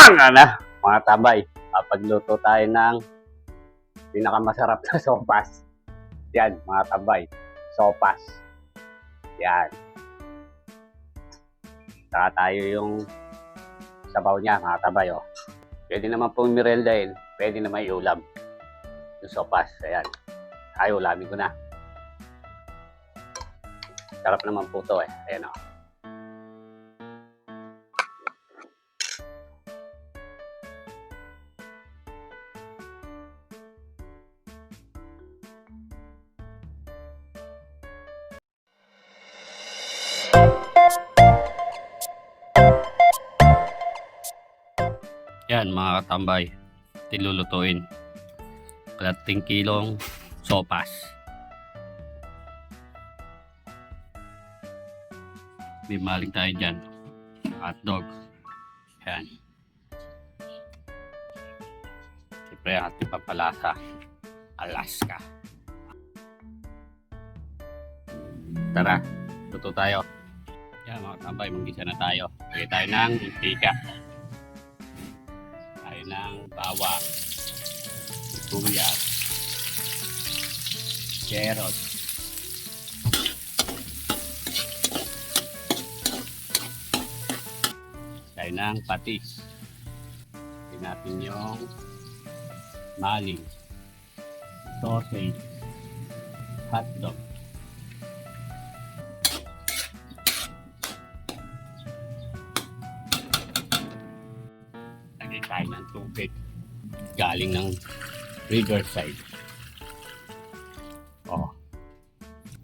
Mga na, mga tabay, pagluto tayo ng pinakamasarap na sopas. Yan, mga tabay, sopas. Yan. Saka tayo yung sabaw niya, mga tabay. Oh. Pwede naman pong merendahin, pwede naman iulam. Yung sopas, ayan. Ay, ulamin ko na. Sarap naman po ito eh. Ayan o. Yan mga katambay, tilulutuin. Kalating kilong sopas. May maling tayo dyan. Hotdog. Yan. Siyempre ang ating pampalasa. Alaska. Tara, luto tayo. Yan mga katambay, mag-isa na tayo. Lagay tayo ng mantika. Tayo ng bawang. Sibuyas. Carrot. Tayo ng patis. Tignan natin yung maling, sausage, hotdog. Lagay tayo ng tubig galing ng riverside.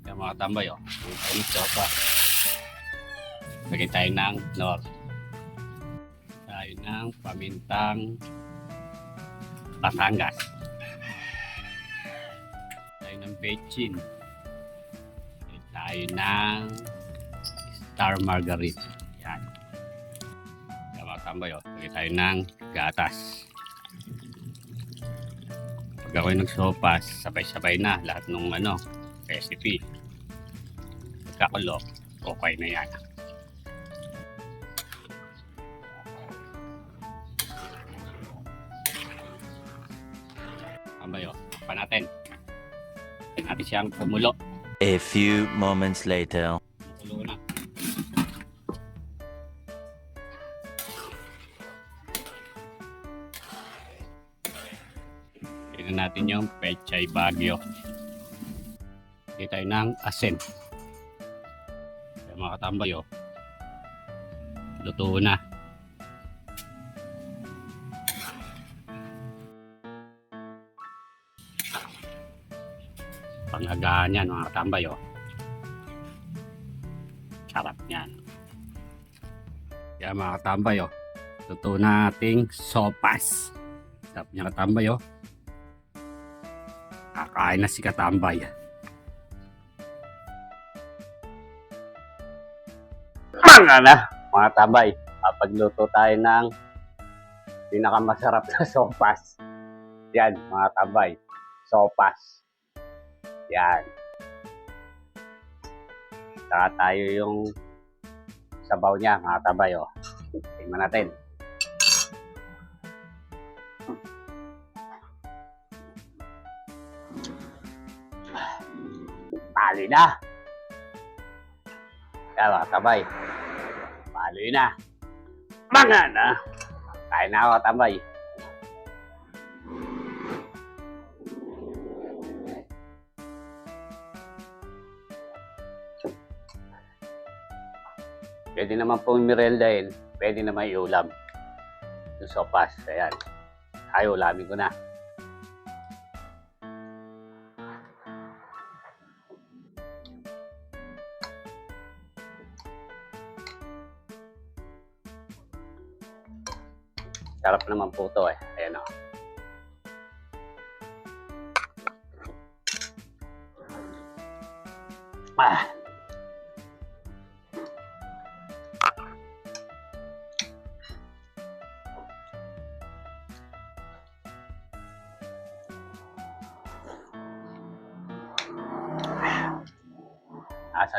Yung mga tambay yung panis sopa. Lagay tayo ng nor. Tayo ng pamintang Batangas. Tayo ng bechin. Tayo ng star margarine. Yan. Yung mga tambay lagay tayo ng gatas. Pag ako'y nagsopas, sabay-sabay na lahat ng recipe. Pagkakulo, okay na yan. Tambayo, pa natin. Tignan natin siyang kumulo. A few moments later. Kumulo na. Tignan natin yung pechay bagyo. Lagay tayo ng asin. Kaya mga katambay luto na. Panghagaan yan mga katambay sarap yan. Kaya mga katambay luto na ating sopas. Sarap niya katambay kakain na si katambay. Mga na, mga tabay, pagluto tayo ng pinakamasarap na sopas. Yan, mga tabay, sopas. Yan. Saka tayo yung sabaw niya, mga tabay. Tingnan natin. Pali na. Yan, mga tabay. Pali na. Mga na. Kain na ako, tabay. Pwede naman pong merendahin, pwede naman iulam. Yung sopas, ayan. Ay, ulamin ko na. Sarap naman po ito eh. Ayan o.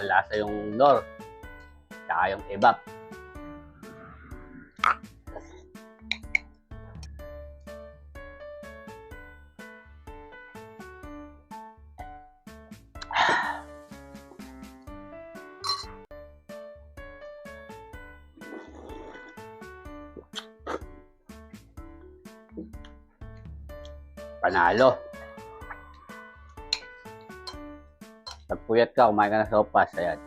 Lasa yung nor. Tsaka yung ebap. Panalo. Pag puyat ka, kumain ka ng sopas. Ayan.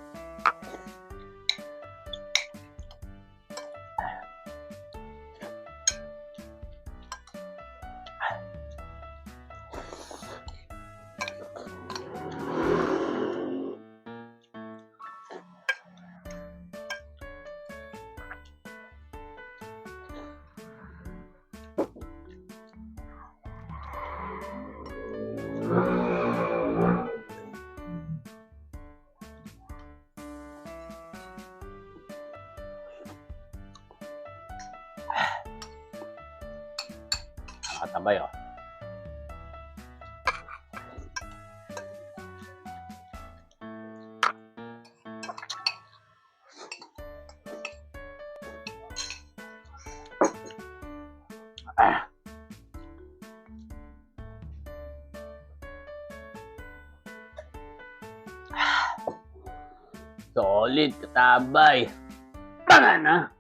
Nakatabay, oh. Solid, katabay. Tanga na.